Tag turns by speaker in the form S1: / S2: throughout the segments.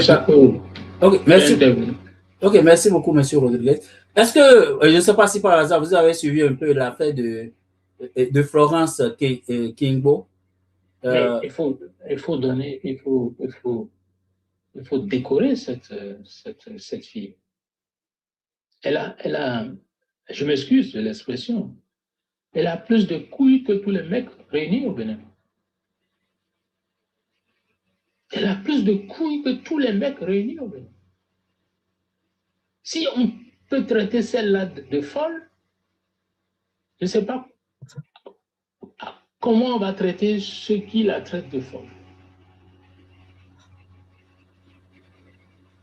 S1: Chapeau.
S2: Ok, merci. Ok, merci beaucoup, Monsieur Rodriguez. Est-ce que, je ne sais pas si par hasard vous avez suivi un peu l'affaire de Florence Kingbo?
S1: Mais
S2: Euh,
S1: il faut donner, il faut décorer cette fille. Elle a, je m'excuse de l'expression, elle a plus de couilles que tous les mecs réunis au Bénin. Elle a plus de couilles que tous les mecs réunis au Bénin. Si on peut traiter celle-là de folle, je ne sais pas comment on va traiter ceux qui la traitent de folle.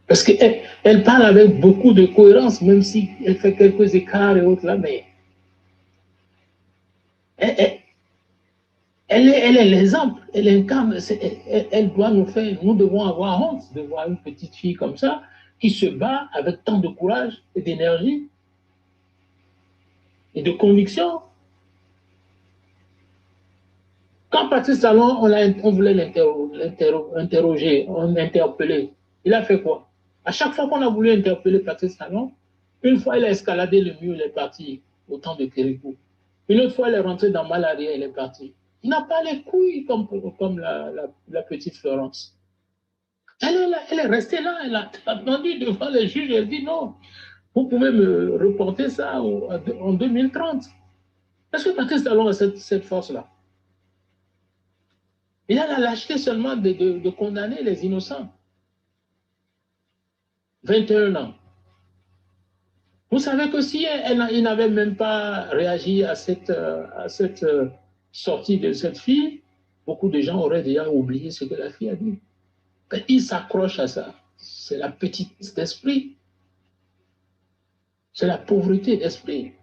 S1: Parce qu'elle elle parle avec beaucoup de cohérence, même si elle fait quelques écarts et autres là, mais elle, elle est l'exemple, elle incarne, elle doit nous faire, nous devons avoir honte de voir une petite fille comme ça qui se bat avec tant de courage et d'énergie et de conviction. Quand Patrice Talon, on voulait l'interroger, on l'interpeller, il a fait quoi? À chaque fois qu'on a voulu interpeller Patrice Talon, une fois il a escaladé le mur, il est parti au temps de Kérikou. Une autre fois, elle est rentrée dans Malaria, elle est partie. Il n'a pas les couilles comme la petite Florence. Elle est restée là, elle a attendu devant les juges, elle dit non, vous pouvez me reporter ça en 2030. Est-ce que Patrice Talon a cette force-là? Il a la lâcheté seulement de condamner les innocents. 21 ans. Vous savez que si il n'avait même pas réagi à cette sortie de cette fille, beaucoup de gens auraient déjà oublié ce que la fille a dit. Mais il s'accroche à ça. C'est la petitesse d'esprit. C'est la pauvreté d'esprit.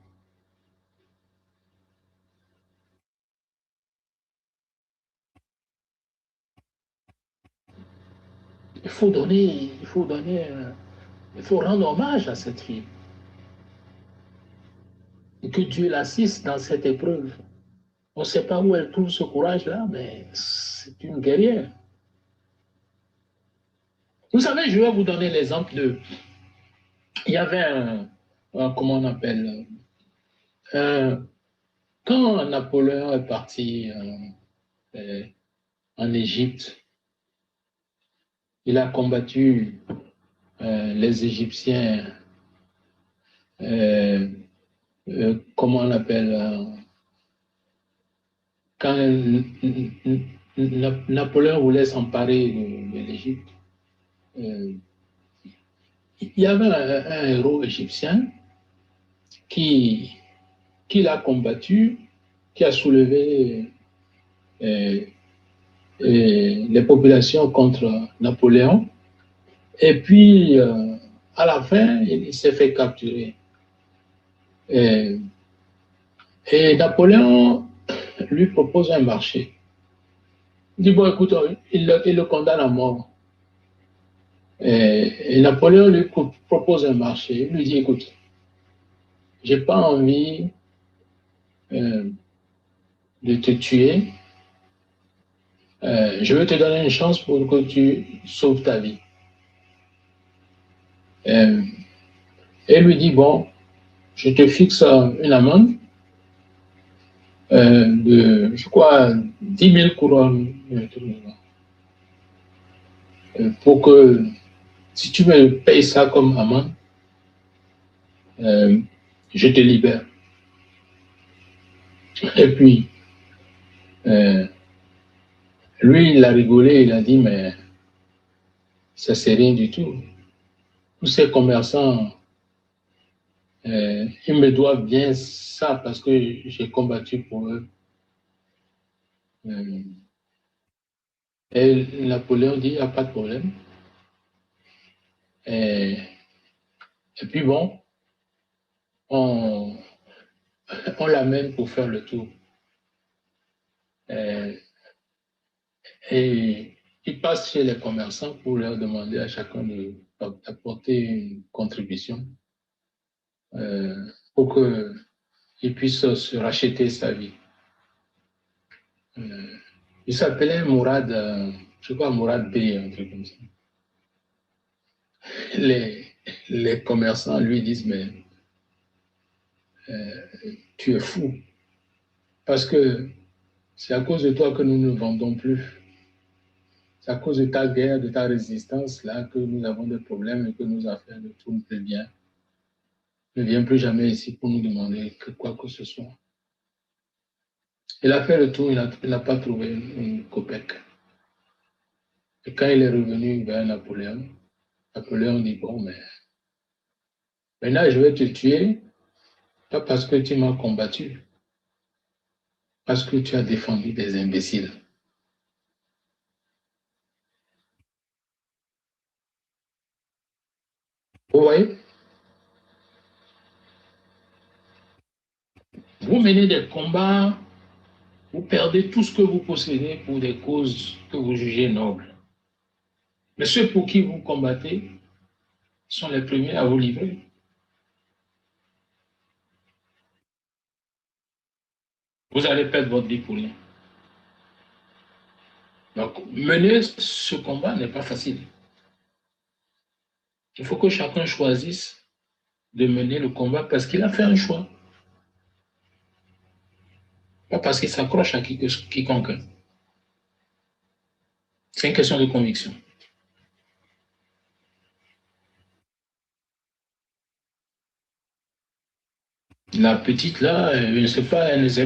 S1: Il faut donner, il faut rendre hommage à cette fille. Et que Dieu l'assiste dans cette épreuve. On ne sait pas où elle trouve ce courage-là, mais c'est une guerrière. Vous savez, je vais vous donner l'exemple de... Il y avait comment on appelle quand Napoléon est parti en Égypte, il a combattu les Égyptiens, comment on appelle, quand Napoléon voulait s'emparer de l'Égypte, il y avait un héros égyptien qui l'a combattu, qui a soulevé les populations contre Napoléon. Et puis, à la fin, il s'est fait capturer. Et Napoléon lui propose un marché. Il dit, bon, écoute, il le condamne à mort. Et Napoléon lui propose un marché. Il lui dit, écoute, j'ai pas envie de te tuer. Je vais te donner une chance pour que tu sauves ta vie. Et lui dit, bon, je te fixe une amende de, je crois, 10 000 couronnes pour que, si tu me payes ça comme amende, je te libère. Et puis, lui, il a rigolé, il a dit, mais ça c'est rien du tout. Tous ces commerçants, ils me doivent bien ça parce que j'ai combattu pour eux. Et Napoléon dit, il n'y a pas de problème. Et puis bon, on l'amène pour faire le tour. Et il passe chez les commerçants pour leur demander à chacun d'apporter une contribution pour qu'il puisse se racheter sa vie. Il s'appelait Mourad, je crois Mourad B, un truc comme ça. les commerçants lui disent, mais tu es fou. Parce que c'est à cause de toi que nous ne vendons plus. C'est à cause de ta guerre, de ta résistance, là, que nous avons des problèmes et que nos affaires ne tournent plus bien. Ne viens plus jamais ici pour nous demander quoi que ce soit. Il a fait le tour, il n'a pas trouvé une copec. Et quand il est revenu vers Napoléon, Napoléon dit, bon, mais maintenant je vais te tuer, pas parce que tu m'as combattu, parce que tu as défendu des imbéciles. Vous voyez? Vous menez des combats, vous perdez tout ce que vous possédez pour des causes que vous jugez nobles. Mais ceux pour qui vous combattez sont les premiers à vous livrer. Vous allez perdre votre vie pour rien. Donc, mener ce combat n'est pas facile. Il faut que chacun choisisse de mener le combat parce qu'il a fait un choix. Pas parce qu'il s'accroche à quiconque. C'est une question de conviction. La petite là, elle ne s'est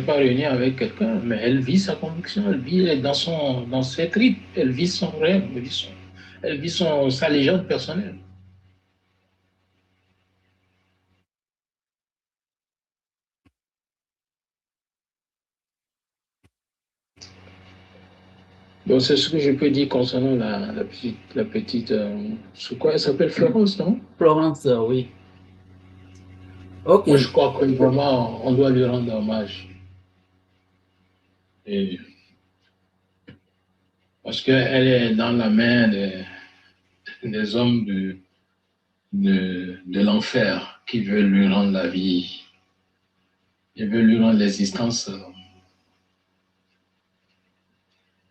S1: pas réunie avec quelqu'un, mais elle vit sa conviction, elle vit dans ses tripes, elle vit son rêve, elle vit sa légende personnelle. Donc c'est ce que je peux dire concernant la petite c'est quoi elle s'appelle Florence, non?
S2: Florence, oui. Ok.
S1: Moi, je crois que vraiment, on doit lui rendre hommage. Et parce qu'elle est dans la main des hommes de l'enfer qui veulent lui rendre la vie, ils veulent lui rendre l'existence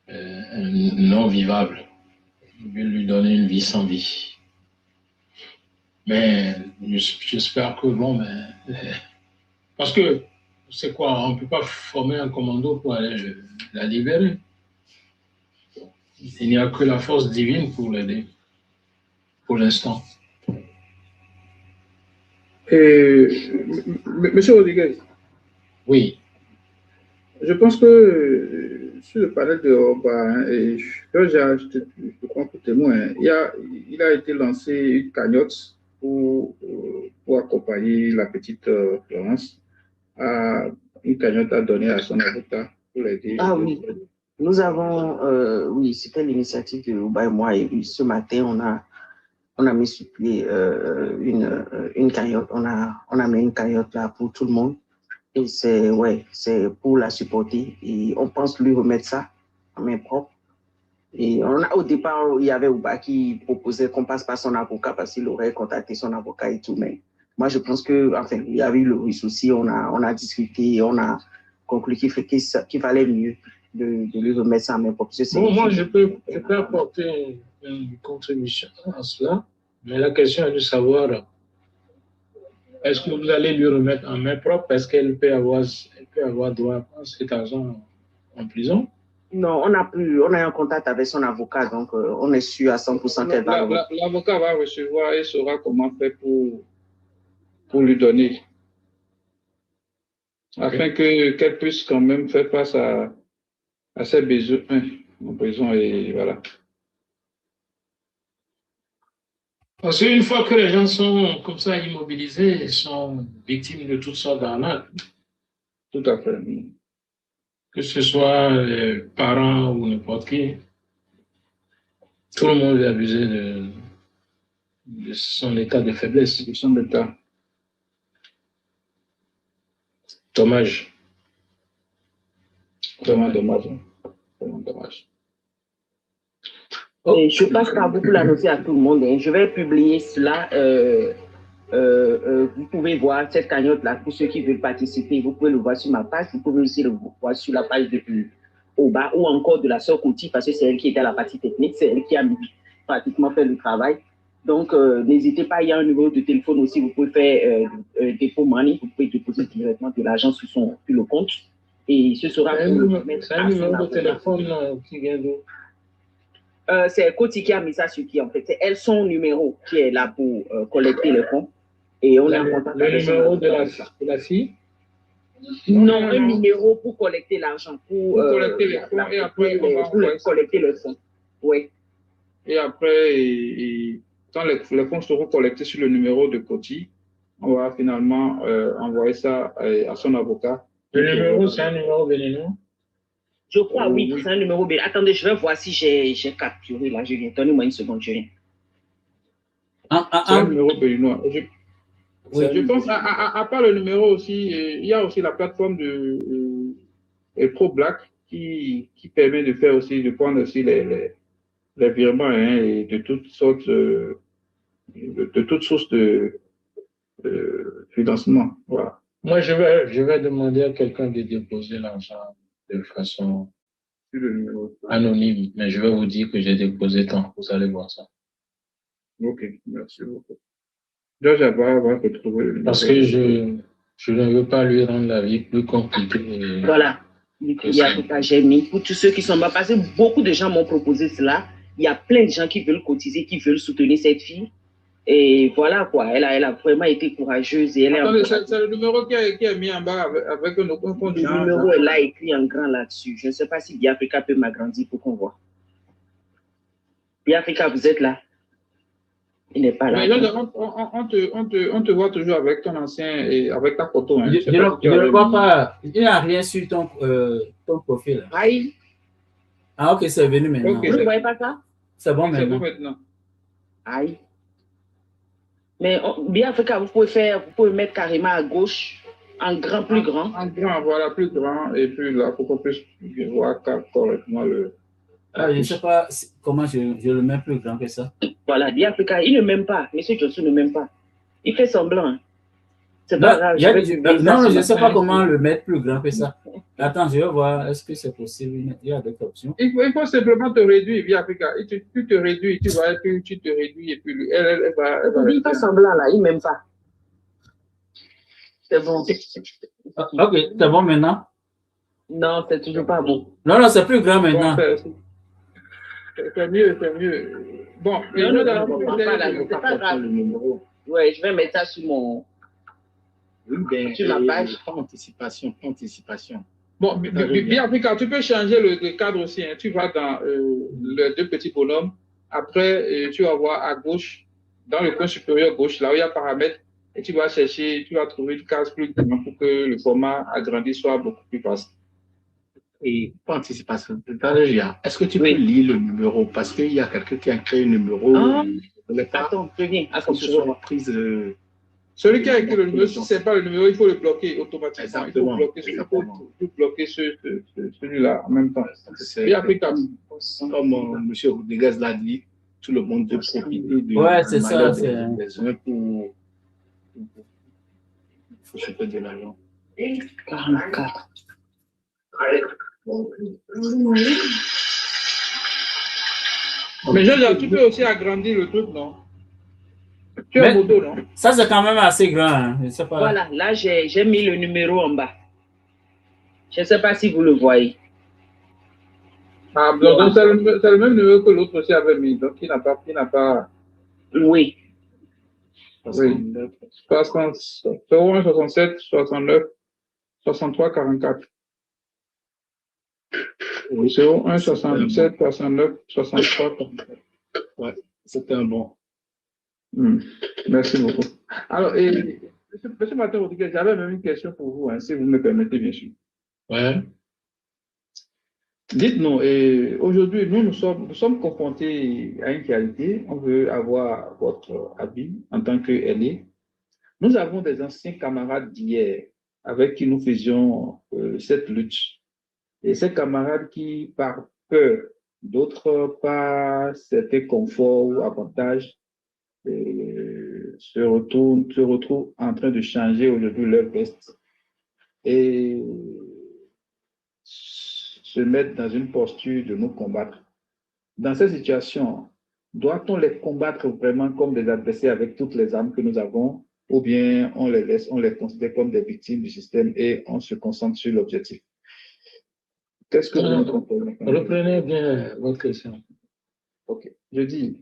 S1: non vivable. Ils veulent lui donner une vie sans vie. Mais j'espère que bon, parce que c'est quoi, on ne peut pas former un commando pour aller la libérer. Il n'y a que la force divine pour l'aider, pour l'instant.
S3: Monsieur Rodriguez.
S1: Oui.
S3: Je pense que sur le panel de Oba, je crois que témoin, il a été lancé une cagnotte pour accompagner la petite Florence. Une cagnotte à donner à son avocat pour l'aider.
S4: Ah oui, nous avons, oui, c'était l'initiative de Oba et moi, et ce matin, on a mis sur pied une cagnotte, on a mis une cagnotte là pour tout le monde. Et c'est pour la supporter. Et on pense lui remettre ça en main propre. Et au départ, il y avait Ouba qui proposait qu'on passe par son avocat parce qu'il aurait contacté son avocat et tout. Mais moi, je pense enfin, il y avait eu le souci, on a discuté, on a conclu qu'il valait mieux de lui remettre ça en main propre.
S1: Bon, moi, je peux apporter une contribution à cela. Mais la question est de savoir, est-ce que vous allez lui remettre en main propre? Est-ce qu'elle peut avoir droit à cet argent en prison?
S4: Non, on a un contact avec son avocat, donc on est sûr à 100% qu'elle va avoir.
S3: L'avocat va recevoir et saura comment faire pour lui donner. Afin qu'elle puisse quand même faire face à ses besoins et voilà.
S1: Parce qu'une fois que les gens sont comme ça immobilisés, ils sont victimes de toutes sortes d'arnaques.
S3: Tout à fait.
S1: Que ce soit les parents ou n'importe qui, tout le monde est abusé de son état de faiblesse.
S3: De son état.
S1: Dommage.
S3: Vraiment dommage. Vraiment dommage.
S4: Et je passe par vous pour l'annoncer à tout le monde. Je vais publier cela. Vous pouvez voir cette cagnotte-là pour ceux qui veulent participer. Vous pouvez le voir sur ma page. Vous pouvez aussi le voir sur la page de Oba ou encore de la sœur Kouti parce que c'est elle qui était à la partie technique. C'est elle qui a pratiquement fait le travail. Donc, n'hésitez pas, il y a un numéro de téléphone aussi, vous pouvez faire dépôt money, vous pouvez déposer directement de l'argent sur le compte. Et ce sera
S1: C'est un numéro de téléphone qui vient d'où?
S4: C'est Koti qui a mis ça sur qui, en fait. C'est elle, son numéro qui est là pour collecter les fonds. Et on est en contact
S1: avec le numéro de la fille?
S4: Non, un numéro pour collecter l'argent. Pour
S3: collecter les fonds et après,
S4: collecter les fonds. Oui.
S3: Et après, quand les fonds seront collectés sur le numéro de Koti, on va finalement envoyer ça à son avocat.
S1: Le numéro, c'est un numéro béninois?
S4: Je crois, oui, c'est un numéro béninois. Attendez, je vais voir si j'ai capturé là. Je viens. Donnez-moi une seconde, je viens.
S3: C'est un numéro béninois. Je pense, à part le numéro aussi, il y a aussi la plateforme de ProBlack qui permet de faire aussi, de prendre aussi les virements hein, et de toutes sortes, de toutes sources de financement. Voilà.
S1: Moi, je vais demander à quelqu'un de déposer l'argent de façon anonyme, mais je vais vous dire que j'ai déposé tant. Vous allez voir ça.
S3: Ok, merci beaucoup. Georges va retrouver le numéro.
S1: Parce que je ne veux pas lui rendre la vie plus compliquée.
S4: Voilà. Il y a tout à j'ai mis pour tous ceux qui sont bas. Parce que beaucoup de gens m'ont proposé cela. Il y a plein de gens qui veulent cotiser, qui veulent soutenir cette fille. Et voilà quoi, elle a vraiment été courageuse. Et elle
S3: attendez, c'est le numéro qui est mis en bas avec un compte.
S4: Le numéro est là écrit en grand là-dessus. Je ne sais pas si Biafrica peut m'agrandir pour qu'on voit. Biafrica, vous êtes là? Il n'est pas là.
S3: Mais là, on te voit toujours avec ton ancien et avec ta photo. Hein.
S2: Je ne le vois pas. Il n'y a rien sur ton profil.
S4: Aïe.
S2: Ah, ok, c'est venu maintenant.
S4: Okay, vous ne voyez pas ça?
S2: C'est bon
S3: maintenant.
S4: Aïe. Mais Biafrica, vous pouvez mettre carrément à gauche, en grand, plus grand.
S3: En grand, voilà, plus grand, et puis là, pour qu'on puisse voir correctement le.
S2: Ah, je ne sais pas comment je le mets plus grand que ça.
S4: Voilà, Biafrica, il ne m'aime pas. Monsieur Johnson ne m'aime pas. Il fait semblant.
S2: C'est pas grave. Non, je ne sais pas comment le mettre plus grand que ça. Attends, je vais voir. Est-ce que c'est possible? Il y a d'autres options.
S3: Il faut simplement te réduire, Biafrica. Tu te réduis, tu vas, et puis tu te réduis, et puis elle va.
S4: Il fait semblant là, il ne m'aime pas. C'est bon.
S2: Ok, c'est bon maintenant?
S4: Non, c'est toujours pas bon.
S2: Non, c'est plus grand maintenant.
S3: Bon, c'est mieux, c'est mieux. Bon,
S4: c'est pas grave. Ouais, je vais mettre ça sur mon.
S5: Oui, ben,
S4: sur ma page.
S5: Anticipation.
S3: Bon, Biafrica, tu peux changer le cadre aussi. Hein. Tu vas dans les deux petits bonhommes. Après, tu vas voir à gauche, dans le coin supérieur gauche, là où il y a paramètres, et tu vas chercher, tu vas trouver une case plus grande pour que le format agrandi soit beaucoup plus vaste.
S5: Et pour anticipation, est-ce que tu peux lire le numéro? Parce qu'il y a quelqu'un qui a créé un numéro.
S4: Attends, je viens.
S3: Celui qui a écrit le numéro, si ce n'est pas le numéro, il faut le bloquer automatiquement.
S5: Exactement.
S3: Il faut bloquer celui-là en même temps.
S5: C'est applicable. Comme M. Rodriguez l'a dit, tout le monde peut profiter de
S2: c'est ça.
S5: Pour se faire de l'argent.
S4: 44.
S3: Mais tu peux aussi agrandir le truc, non? Tu as moto, non?
S2: Ça, c'est quand même assez grand. Hein. Je sais pas.
S4: Voilà, là, j'ai mis le numéro en bas. Je ne sais pas si vous le voyez.
S3: Ah, donc c'est le même numéro que l'autre aussi avait mis. Donc, il n'a pas.
S4: Oui.
S3: 67, 69, 63, 44. Oui, 01, 67, 69, 63, 44.
S5: Ouais, c'était un bon.
S3: Merci beaucoup. Alors, monsieur Martin Rodriguez, j'avais même une question pour vous, hein, si vous me permettez, bien sûr.
S1: Ouais.
S3: Dites-nous, aujourd'hui, nous sommes confrontés à une réalité. On veut avoir votre avis en tant qu'aîné. Nous avons des anciens camarades d'hier avec qui nous faisions cette lutte. Et ces camarades qui, par peur, d'autres par certains conforts ou avantages, se retrouvent en train de changer aujourd'hui leur veste et se mettre dans une posture de nous combattre. Dans cette situation, Doit-on les combattre vraiment comme des adversaires avec toutes les armes que nous avons, ou bien on les laisse, on les considère comme des victimes du système et on se concentre sur l'objectif? Qu'est-ce que vous comprenez?
S1: Reprenez bien votre question.
S3: Ok. Je dis,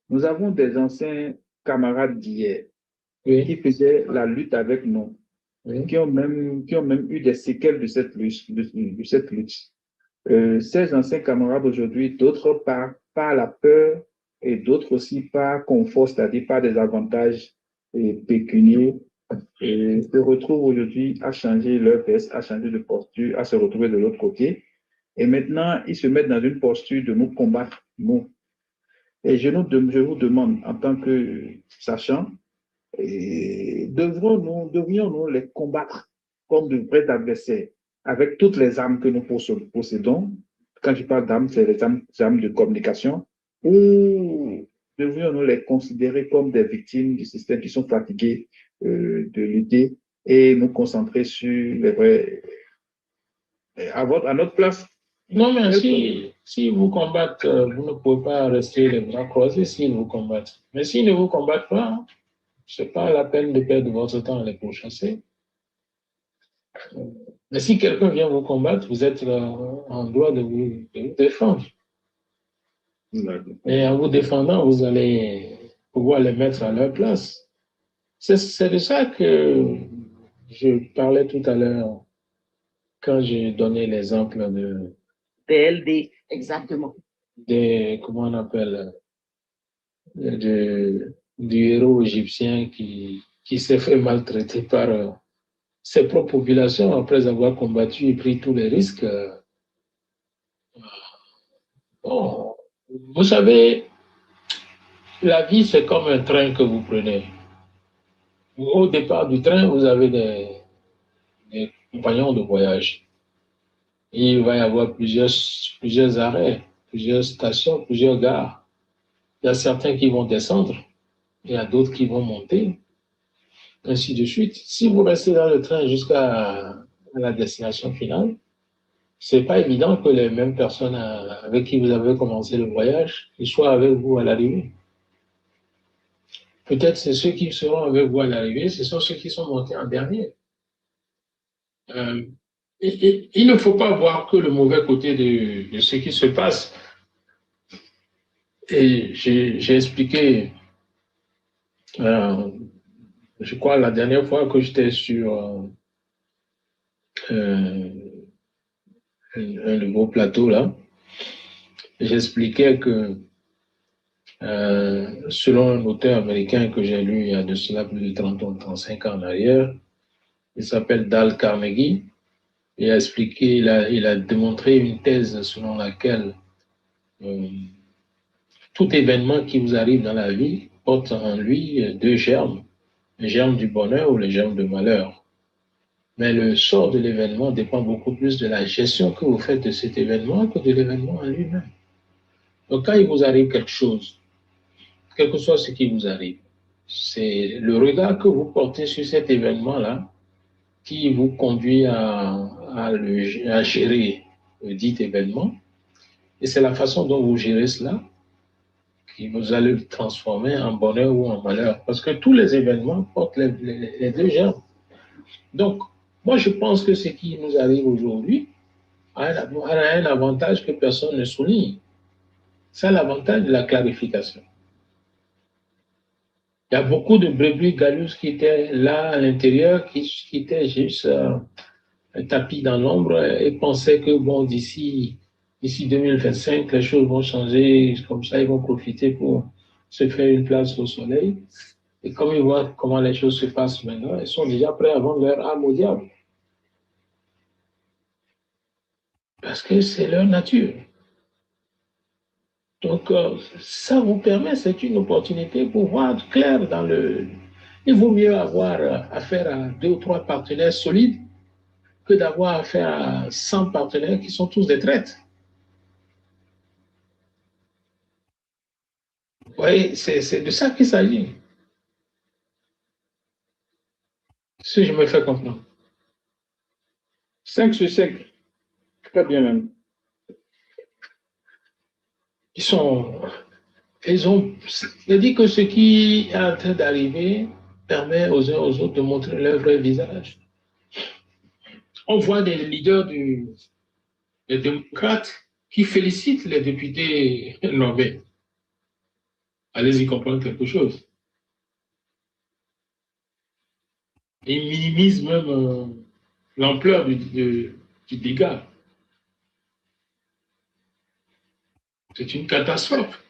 S3: nous avons des anciens camarades d'hier
S1: Oui.
S3: qui faisaient la lutte avec nous,
S1: Oui.
S3: qui ont même eu des séquelles de cette lutte. Ces anciens camarades aujourd'hui, d'autres par la peur et d'autres aussi par confort, c'est-à-dire par des avantages pécuniaires, se retrouvent aujourd'hui à changer leur veste, à changer de posture, à se retrouver de l'autre côté. Et maintenant, ils se mettent dans une posture de nous combattre, nous. Et je vous demande, en tant que sachant, devrions-nous les combattre comme de vrais adversaires, avec toutes les armes que nous possédons? Quand je parle d'armes, c'est les armes de communication, ou devrions-nous les considérer comme des victimes du système qui sont fatiguées de lutter et nous concentrer sur les vrais, à notre place?
S1: Non, mais si vous combattent, vous ne pouvez pas rester les bras croisés s'ils vous combattent. Mais s'ils ne vous combattent pas, ce n'est pas la peine de perdre votre temps à les pourchasser. Mais si quelqu'un vient vous combattre, vous êtes en droit de vous défendre. Et en vous défendant, vous allez pouvoir les mettre à leur place. C'est de ça que je parlais tout à l'heure quand j'ai donné l'exemple de
S4: PLD, exactement.
S1: comment on appelle, du héros égyptien qui s'est fait maltraiter par ses propres populations après avoir combattu et pris tous les risques. Bon, vous savez, la vie, c'est comme un train que vous prenez. Au départ du train, vous avez des compagnons de voyage. Et il va y avoir plusieurs arrêts, plusieurs stations, plusieurs gares. Il y a certains qui vont descendre, il y a d'autres qui vont monter, ainsi de suite. Si vous restez dans le train jusqu'à la destination finale, c'est pas évident que les mêmes personnes avec qui vous avez commencé le voyage soient avec vous à l'arrivée. Peut-être c'est ceux qui seront avec vous à l'arrivée, ce sont ceux qui sont montés en dernier. Il ne faut pas voir que le mauvais côté de ce qui se passe. Et j'ai expliqué, je crois, la dernière fois que j'étais sur un nouveau plateau, là, j'expliquais que selon un auteur américain que j'ai lu il y a de cela plus de 30 ou 35 ans en arrière, il s'appelle Dale Carnegie. Il a expliqué, il a démontré une thèse selon laquelle tout événement qui vous arrive dans la vie porte en lui deux germes, le germe du bonheur ou le germe du malheur. Mais le sort de l'événement dépend beaucoup plus de la gestion que vous faites de cet événement que de l'événement en lui-même. Donc quand il vous arrive quelque chose, quel que soit ce qui vous arrive, c'est le regard que vous portez sur cet événement-là qui vous conduit à gérer le dit événement. Et c'est la façon dont vous gérez cela qui vous allez le transformer en bonheur ou en malheur. Parce que tous les événements portent les deux germes. Donc, moi, je pense que ce qui nous arrive aujourd'hui a un avantage que personne ne souligne. C'est l'avantage de la clarification. Il y a beaucoup de brebis galeuses qui étaient là à l'intérieur, qui étaient juste tapis dans l'ombre et pensaient que, bon, d'ici 2025, les choses vont changer, comme ça, ils vont profiter pour se faire une place au soleil. Et comme ils voient comment les choses se passent maintenant, ils sont déjà prêts à vendre leur âme au diable. Parce que c'est leur nature. Donc, ça vous permet, c'est une opportunité pour voir clair dans le... Il vaut mieux avoir affaire à 2 ou 3 partenaires solides que d'avoir affaire à 100 partenaires qui sont tous des traites. Vous voyez, c'est de ça qu'il s'agit. Si je me fais comprendre.
S3: 5 sur 5. Très bien même.
S1: Ils sont Je dis que ce qui est en train d'arriver permet aux uns aux autres de montrer leur vrai visage. On voit des leaders des démocrates qui félicitent les députés nommés. Allez-y comprendre quelque chose. Ils minimisent même l'ampleur du dégât. C'est une catastrophe.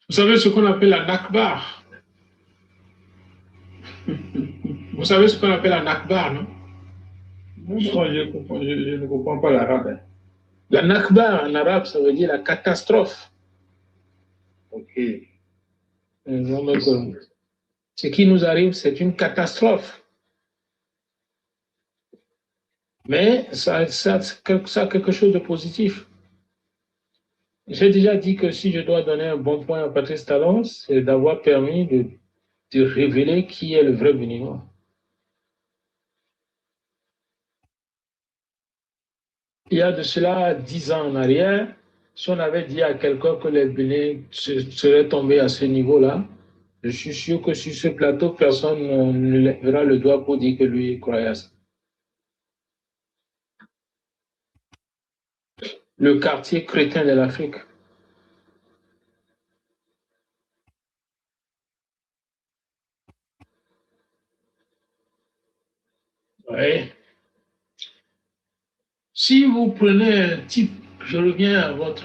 S1: Vous savez ce qu'on appelle la Nakba? Vous savez ce qu'on appelle la Nakba, non?
S3: Non, je ne comprends pas l'arabe. Hein.
S1: La Nakba en arabe, ça veut dire la catastrophe.
S3: Ok.
S1: Donc, ce qui nous arrive, c'est une catastrophe. Mais ça a quelque chose de positif. J'ai déjà dit que si je dois donner un bon point à Patrice Talon, c'est d'avoir permis de révéler qui est le vrai Béninois. Il y a de cela 10 ans en arrière, si on avait dit à quelqu'un que les Bénins seraient tombés à ce niveau-là, je suis sûr que sur ce plateau, personne ne lèvera le doigt pour dire que lui croyait à ça. Le quartier crétin de l'Afrique. Ouais. Si vous prenez un type, je reviens à votre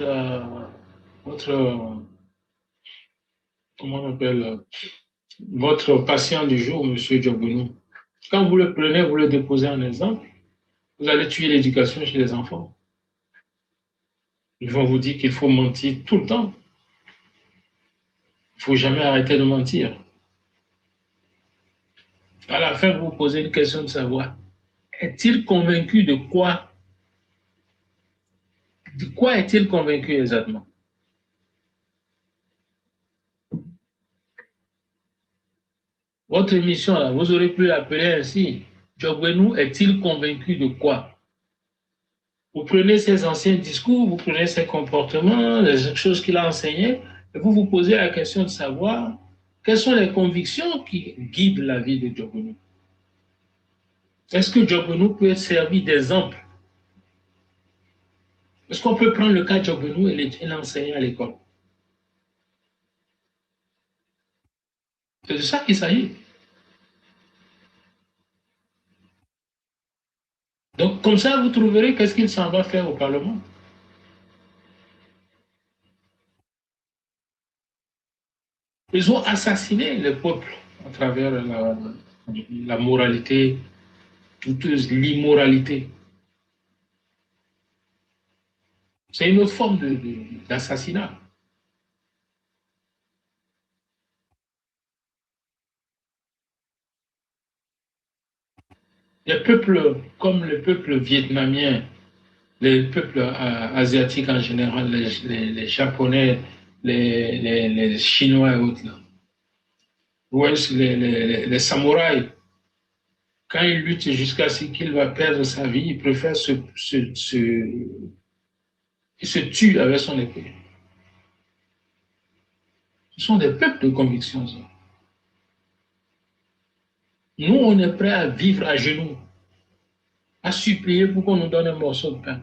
S1: comment on appelle, votre patient du jour, M. Diogonou. Quand vous le prenez, vous le déposez en exemple, vous allez tuer l'éducation chez les enfants. Ils vont vous dire qu'il faut mentir tout le temps. Il ne faut jamais arrêter de mentir. À la fin, vous vous posez une question de savoir, est-il convaincu de quoi? De quoi est-il convaincu exactement? Votre émission, là, vous aurez pu l'appeler ainsi. Diogonou est-il convaincu de quoi? Vous prenez ses anciens discours, vous prenez ses comportements, les choses qu'il a enseignées, et vous vous posez la question de savoir quelles sont les convictions qui guident la vie de Diogonou. Est-ce que Diogonou peut être servi d'exemple? Est-ce qu'on peut prendre le cas de Diogonou et l'enseigner à l'école? C'est de ça qu'il s'agit. Donc, comme ça, vous trouverez qu'est-ce qu'il s'en va faire au Parlement. Ils ont assassiné le peuple à travers la moralité, toute l'immoralité. C'est une autre forme d'assassinat. Les peuples, comme le peuple vietnamien, les peuples asiatiques en général, les Japonais, les Chinois et autres, là. Ouais, les samouraïs, quand ils luttent jusqu'à ce qu'il va perdre sa vie, il préfère il se tue avec son épée. Ce sont des peuples de conviction, ça. Nous, on est prêt à vivre à genoux, à supplier pour qu'on nous donne un morceau de pain.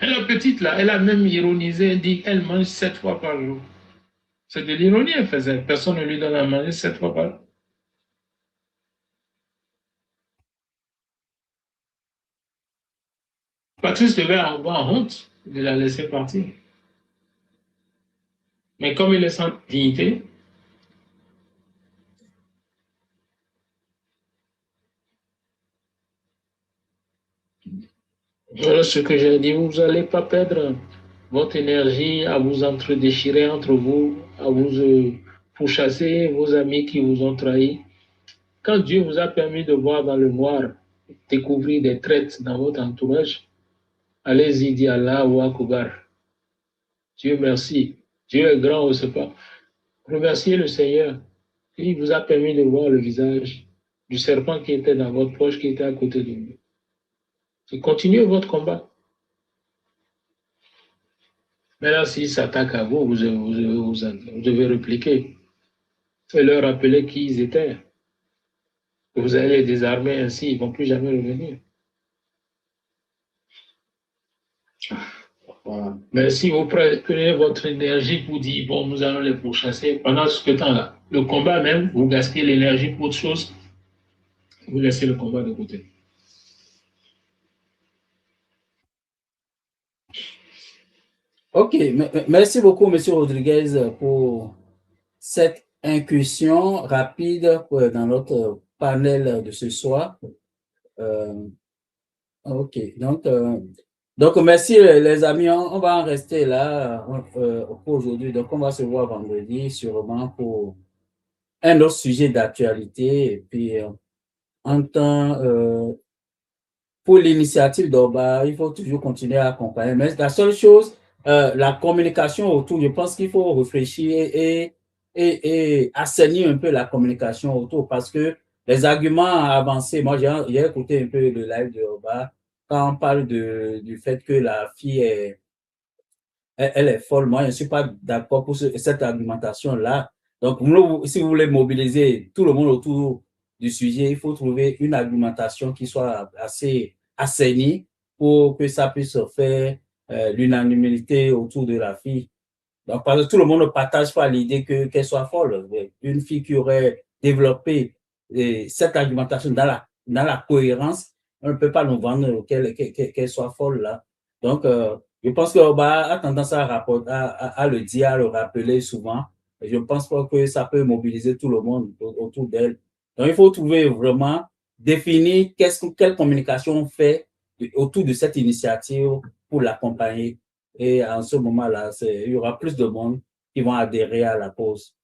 S1: Et la petite, là, elle a même ironisé, elle dit qu'elle mange 7 fois par jour. C'est de l'ironie, elle faisait. Personne ne lui donne à manger 7 fois par jour. Patrice devait avoir honte de la laisser partir. Mais comme il est sans dignité, voilà ce que j'ai dit. Vous n'allez pas perdre votre énergie à vous entre-déchirer entre vous, à vous pourchasser vos amis qui vous ont trahis. Quand Dieu vous a permis de voir dans le noir, découvrir des traites dans votre entourage, allez-y, dit Allah ou Akbar. Dieu merci. Dieu est grand, on ne sait pas. Remerciez le Seigneur. Il vous a permis de voir le visage du serpent qui était dans votre poche, qui était à côté de vous. Et continuez votre combat. Maintenant, s'ils s'attaquent à vous, vous devez répliquer et leur rappeler qui ils étaient. Vous allez les désarmer ainsi, ils ne vont plus jamais revenir. Voilà. Mais si vous prenez votre énergie pour dire, bon, nous allons les pourchasser, pendant ce temps-là, le combat même, vous gaspillez l'énergie pour autre chose, vous laissez le combat de côté.
S2: Ok, merci beaucoup, M. Rodriguez, pour cette incursion rapide dans notre panel de ce soir. Ok, donc merci les amis, on va en rester là pour aujourd'hui. Donc on va se voir vendredi sûrement pour un autre sujet d'actualité. Et puis en temps pour l'initiative d'Orba, il faut toujours continuer à accompagner. Mais la seule chose, la communication autour, je pense qu'il faut réfléchir et assainir un peu la communication autour parce que les arguments avancés, moi j'ai écouté un peu le live d'Orba quand on parle du fait que la fille elle est folle. Moi, je ne suis pas d'accord pour cette argumentation-là. Donc, si vous voulez mobiliser tout le monde autour du sujet, il faut trouver une argumentation qui soit assez assainie pour que ça puisse faire l'unanimité autour de la fille. Donc, parce que tout le monde ne partage pas l'idée qu'elle soit folle. Une fille qui aurait développé cette argumentation dans la cohérence, on ne peut pas nous vendre qu'elle soit folle là. Donc, je pense qu'on a tendance à le dire, à le rappeler souvent. Je ne pense pas que ça peut mobiliser tout le monde autour d'elle. Donc, il faut trouver vraiment, définir quelle communication on fait autour de cette initiative pour l'accompagner. Et en ce moment-là, il y aura plus de monde qui vont adhérer à la cause.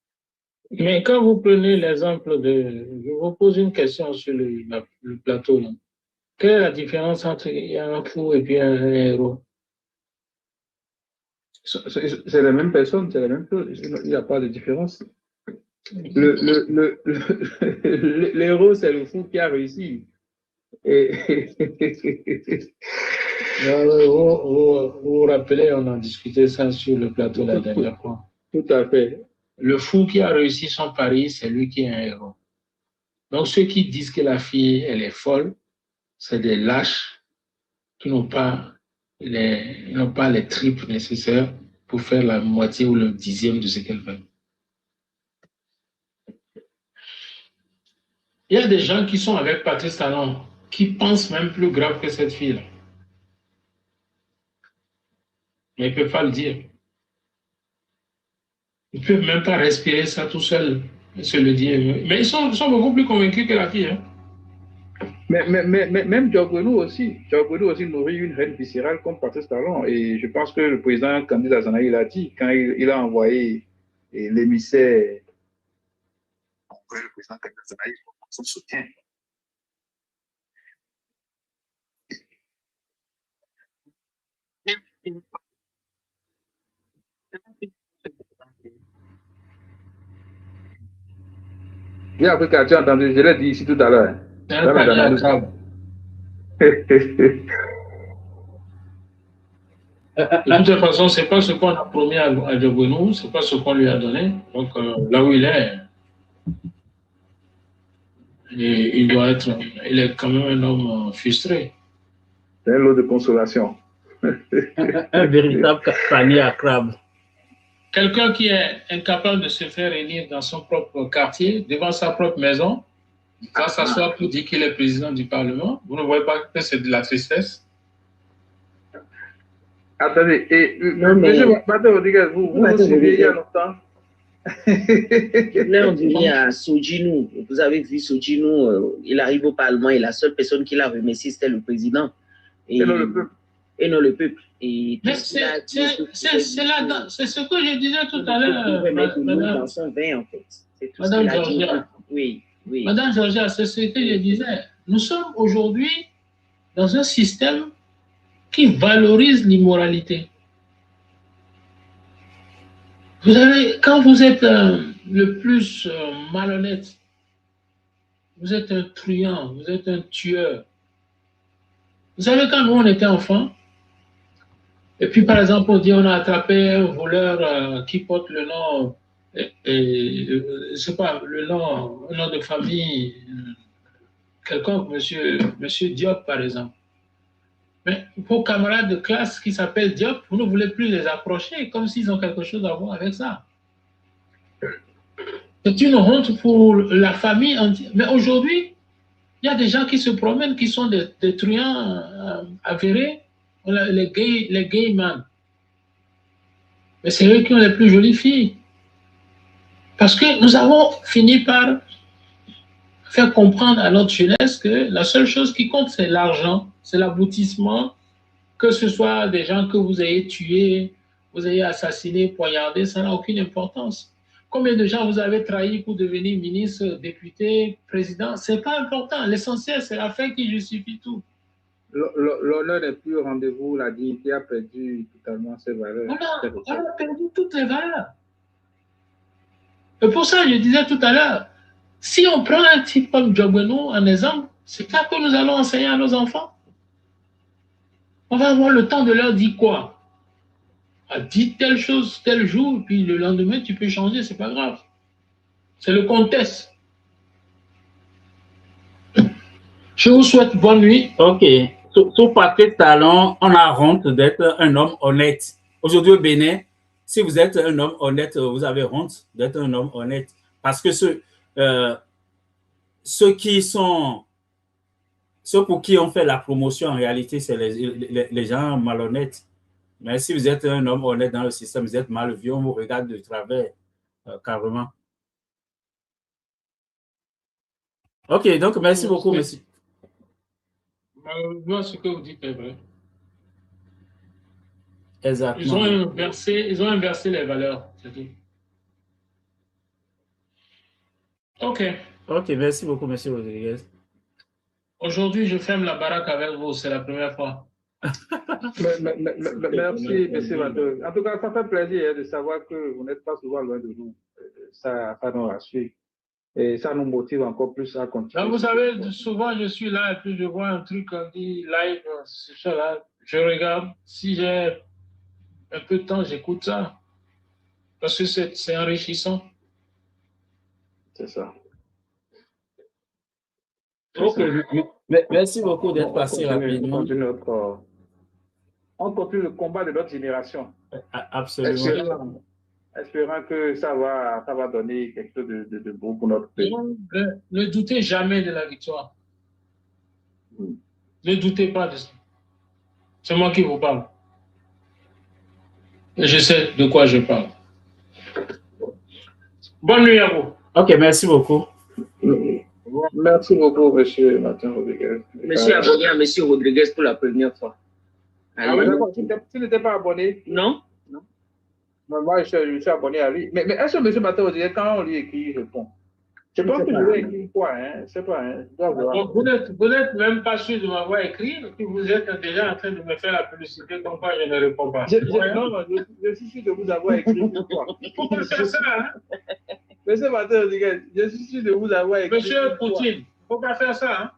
S1: Mais quand vous prenez l'exemple je vous pose une question sur le plateau. Là. Quelle est la différence entre un fou et puis un héros?
S3: C'est la même personne, c'est la même chose. Il n'y a pas de différence. L'héros, c'est le fou qui a réussi.
S1: Vous vous rappelez, on a discuté ça sur le plateau la dernière fois.
S3: Tout à fait.
S1: Le fou qui a réussi son pari, c'est lui qui est un héros. Donc ceux qui disent que la fille, elle est folle, c'est des lâches qui n'ont pas les tripes nécessaires pour faire la moitié ou le dixième de ce qu'elle fait. Il y a des gens qui sont avec Patrice Talon qui pensent même plus grave que cette fille-là. Mais ils ne peuvent pas le dire. Ils ne peuvent même pas respirer ça tout seul, se le dire. Mais ils sont beaucoup plus convaincus que la fille. Hein.
S3: Mais même Diogbenou aussi nourrit une haine viscérale comme Patrice Talon. Et je pense que le président candidat Zanaï l'a dit quand il a envoyé l'émissaire. Le président candidat Zanaï son soutien. Il y a un truc que tu as entendu, je l'ai dit ici tout à l'heure.
S1: De toute façon, ce n'est pas ce qu'on a promis à Diogbenou, ce n'est pas ce qu'on lui a donné. Donc là où il est, il est quand même un homme frustré.
S3: C'est un lot de consolation.
S2: Un véritable panier à crabe.
S1: Quelqu'un qui est incapable de se faire élire dans son propre quartier, devant sa propre maison, va s'asseoir pour dire qu'il est président du Parlement. Vous ne voyez pas que c'est de la tristesse?
S3: Attendez, monsieur Matin Rodriguez, vous suivez il y a longtemps?
S4: Là, on dirait à Sodjinou. Vous avez vu Sodjinou, il arrive au Parlement et la seule personne qui l'a remercié, c'était le président.
S3: Et non le peuple.
S4: Et non le peuple. Et
S1: mais c'est ce que je disais tout à l'heure.
S4: Madame, dans son vin, en fait. C'est tout
S1: Madame
S4: ce qu'il a dit.
S1: Georgia.
S4: Oui.
S1: Madame Georgia, c'est ce que je disais. Nous sommes aujourd'hui dans un système qui valorise l'immoralité. Vous savez, quand vous êtes le plus malhonnête, vous êtes un truand, vous êtes un tueur. Vous savez, quand nous, on était enfants, Et puis, par exemple, on dit on a attrapé un voleur qui porte le nom, je sais pas, le nom de famille, quelqu'un, monsieur Diop, par exemple. Mais vos camarades de classe qui s'appellent Diop, vous ne voulez plus les approcher comme s'ils ont quelque chose à voir avec ça. C'est une honte pour la famille entière. Mais aujourd'hui, il y a des gens qui se promènent, qui sont des truands avérés, les gay men. Mais c'est eux qui ont les plus jolies filles. Parce que nous avons fini par faire comprendre à notre jeunesse que la seule chose qui compte, c'est l'argent, c'est l'aboutissement, que ce soit des gens que vous ayez tués, vous ayez assassinés, poignardés, ça n'a aucune importance. Combien de gens vous avez trahis pour devenir ministre, député, président? Ce n'est pas important. L'essentiel, c'est la fin qui justifie tout.
S3: L'honneur n'est plus au rendez-vous, la dignité a perdu totalement ses valeurs.
S1: On a perdu toutes les valeurs. Et pour ça, je disais tout à l'heure, si on prend un type comme Djogbenou en exemple, c'est ça que nous allons enseigner à nos enfants. On va avoir le temps de leur dire quoi? Dis telle chose tel jour, puis le lendemain, tu peux changer, c'est pas grave. C'est le contexte. Je vous souhaite bonne nuit.
S2: Ok. Sous Patrick Talon, on a honte d'être un homme honnête. Aujourd'hui au Bénin, si vous êtes un homme honnête, vous avez honte d'être un homme honnête. Parce que ceux pour qui on fait la promotion, en réalité, c'est les gens malhonnêtes. Mais si vous êtes un homme honnête dans le système, vous êtes mal vu, on vous regarde de travers, carrément. Ok, donc merci beaucoup, monsieur.
S1: Malheureusement, ce que vous dites est vrai.
S2: Exactement.
S1: Ils ont inversé les valeurs, c'est tout. Ok.
S2: Ok, merci beaucoup, monsieur Rodriguez.
S3: Aujourd'hui, je ferme la baraque avec vous, c'est la première fois. Merci, monsieur Mato. En tout cas, ça fait plaisir de savoir que vous n'êtes pas souvent loin de nous. Ça nous rassure. Et ça nous motive encore plus à continuer.
S1: Donc, vous savez, souvent je suis là et puis je vois un truc on dit live, c'est là, je regarde. Si j'ai un peu de temps, j'écoute ça. Parce que c'est enrichissant.
S3: C'est ça.
S2: Ok, merci beaucoup d'être passé rapidement.
S3: On continue le combat de notre génération.
S2: Absolument.
S3: Espérant que ça va donner quelque chose de beau pour notre pays.
S1: Ne doutez jamais de la victoire. Ne doutez pas de ça. C'est moi qui vous parle. Et je sais de quoi je parle. Bonne nuit à vous.
S2: Ok, merci beaucoup.
S3: Merci beaucoup, monsieur Martin Rodriguez.
S4: Monsieur abonné à monsieur Rodriguez pour la première fois.
S3: Ah oui, d'accord. Tu n'étais pas abonné?
S4: Non.
S3: Moi, je suis abonné à lui. Mais est-ce que monsieur Martin Rodriguez, quand on lui écrit, il répond? Je pense que je lui ai écrit une fois, hein. Je sais pas, hein.
S1: Donc, vous n'êtes même pas sûr de m'avoir écrit, puis vous êtes déjà en train de me faire la publicité, comme quoi je ne réponds pas.
S3: Je suis sûr de vous avoir écrit une fois.
S1: Il ne faut pas faire ça, hein.
S3: Monsieur Martin Rodriguez, je suis sûr de vous avoir écrit.
S1: Monsieur Poutine, il ne faut pas faire ça, hein.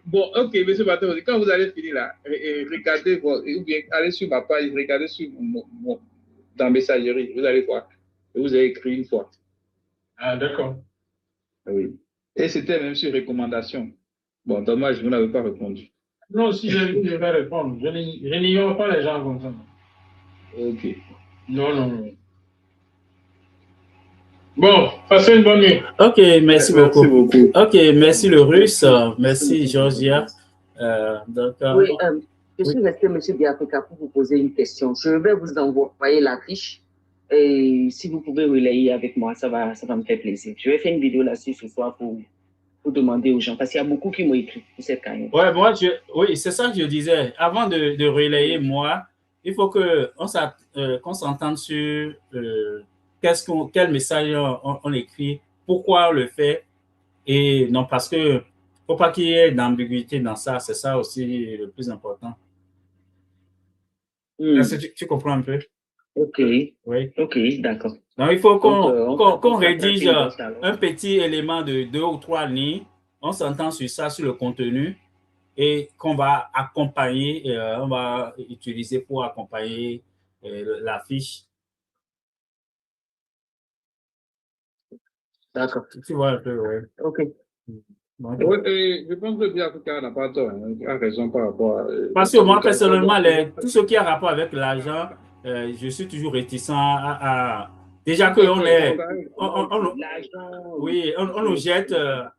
S3: Bon, ok, monsieur Martin Rodriguez, quand vous allez finir là, regardez, ou bien allez sur ma page, regardez sur dans Messagerie, vous allez voir. Vous avez écrit une fois.
S1: Ah, d'accord.
S3: Oui. Et c'était même sur recommandation. Bon, dommage, vous n'avez pas répondu.
S1: Non, si j'ai vu, je vais répondre. Je n'ignore pas les gens comme ça.
S3: Ok.
S1: Non. Bon, passez une bonne nuit.
S2: Ok, merci beaucoup. Ok, merci le Russe. Merci Georgia.
S4: Oui, je suis resté, monsieur Biafrika, pour vous poser une question. Je vais vous envoyer la fiche. Et si vous pouvez relayer avec moi, ça va me faire plaisir. Je vais faire une vidéo là-dessus ce soir pour demander aux gens, parce qu'il y a beaucoup qui m'ont écrit pour cette cagnotte.
S2: Ouais, oui, c'est ça que je disais. Avant de relayer, moi, il faut qu'on s'entende sur quel message on écrit, pourquoi on le fait. Et non, parce que ne faut pas qu'il y ait d'ambiguïté dans ça. C'est ça aussi le plus important. Est-ce que tu comprends un peu?
S4: Ok.
S2: Oui.
S4: Ok, d'accord.
S2: Donc, il faut qu'on rédige un petit élément de 2 ou 3 lignes. On s'entend sur ça, sur le contenu. et qu'on va accompagner, on va utiliser pour accompagner la fiche.
S4: D'accord.
S2: Tu vois un peu, ouais.
S4: OK.
S2: Donc,
S3: Oui, et je pense que Biafrika n'a pas tort, hein, il a raison par rapport à.
S2: parce que moi, personnellement, tout ce qui a rapport avec l'argent, je suis toujours réticent à déjà que on est, oui, on nous jette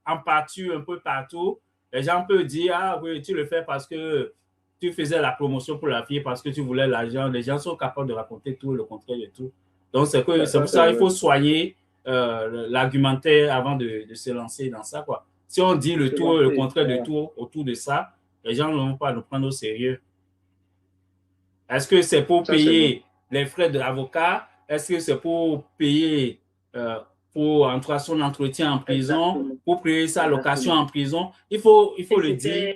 S2: en pâture un peu partout. Les gens peuvent dire, ah oui, tu le fais parce que tu faisais la promotion pour la fille, parce que tu voulais l'argent. Les gens sont capables de raconter tout et le contraire de tout. Donc, c'est pour ça qu'il faut soigner l'argumentaire avant de se lancer dans ça, quoi. Si on dit le tout et le contraire de tout autour de ça, les gens ne vont pas nous prendre au sérieux. Est-ce que c'est pour payer les frais de l'avocat? Est-ce que c'est pour payer pour son entretien en prison, pour payer sa location en prison? Il faut le dire.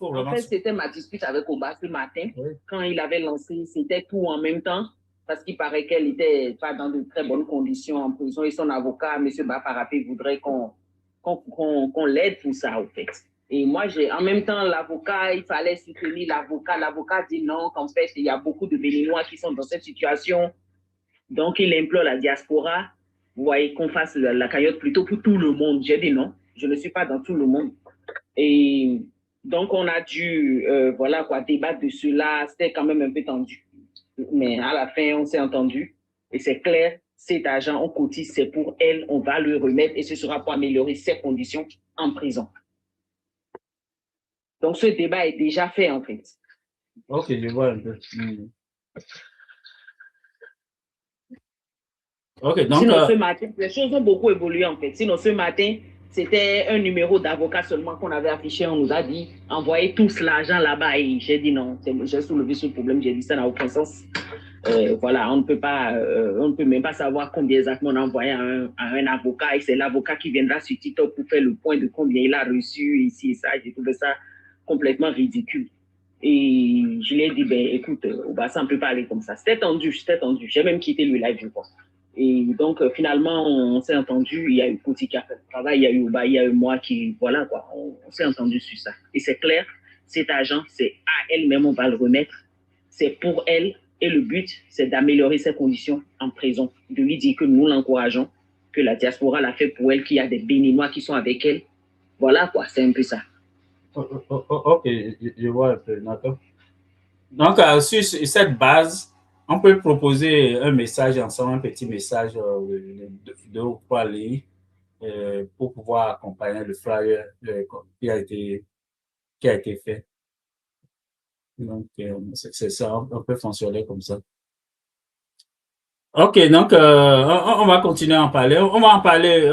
S4: En fait, c'était ma dispute avec Oba ce matin. Oui. Quand il avait lancé, c'était tout en même temps, parce qu'il paraît qu'elle n'était pas dans de très bonnes conditions en prison et son avocat, M. Baparapé, voudrait qu'on l'aide pour ça, en fait. Et moi, en même temps, l'avocat, il fallait soutenir l'avocat. L'avocat dit non, qu'en fait, il y a beaucoup de Béninois qui sont dans cette situation. Donc, il implore la diaspora, vous voyez, qu'on fasse la cagnotte plutôt pour tout le monde. J'ai dit non, je ne suis pas dans tout le monde. Et donc, on a dû, voilà quoi, débattre de cela. C'était quand même un peu tendu. Mais à la fin, on s'est entendu. Et c'est clair, cet argent, on cotise, c'est pour elle, on va le remettre et ce sera pour améliorer ses conditions en prison. Donc, ce débat est déjà fait, en fait.
S2: Ok, je vois un peu. Ok, donc.
S4: Sinon, ce matin, les choses ont beaucoup évolué, en fait. Sinon, ce matin, c'était un numéro d'avocat seulement qu'on avait affiché. On nous a dit, envoyez tous l'argent là-bas. Et j'ai dit non. J'ai soulevé ce problème. J'ai dit, ça n'a aucun sens. Voilà, on ne peut même pas savoir combien exactement on a envoyé à un avocat. Et c'est l'avocat qui viendra sur TikTok pour faire le point de combien il a reçu ici et ça. J'ai trouvé ça complètement ridicule. Et je lui ai dit, ben, écoute, ça ne peut pas aller comme ça. C'était tendu. J'ai même quitté le live, je crois. Et donc, finalement, on s'est entendu. Il y a eu Koti qui a fait le travail, il y a eu Oba, il y a eu moi qui, voilà quoi, on s'est entendu sur ça. Et c'est clair, cet argent, c'est à elle-même, on va le remettre. C'est pour elle. Et le but, c'est d'améliorer ses conditions en prison, de lui dire que nous l'encourageons, que la diaspora l'a fait pour elle, qu'il y a des Béninois qui sont avec elle. Voilà quoi, c'est un peu ça.
S2: Ok, je vois un peu, d'accord. Donc, sur cette base, on peut proposer un message ensemble, un petit message de 2 ou 3 lignes pour pouvoir accompagner le flyer qui a été fait. Donc, c'est ça, on peut fonctionner comme ça. Ok, donc on va continuer à en parler. On va en parler.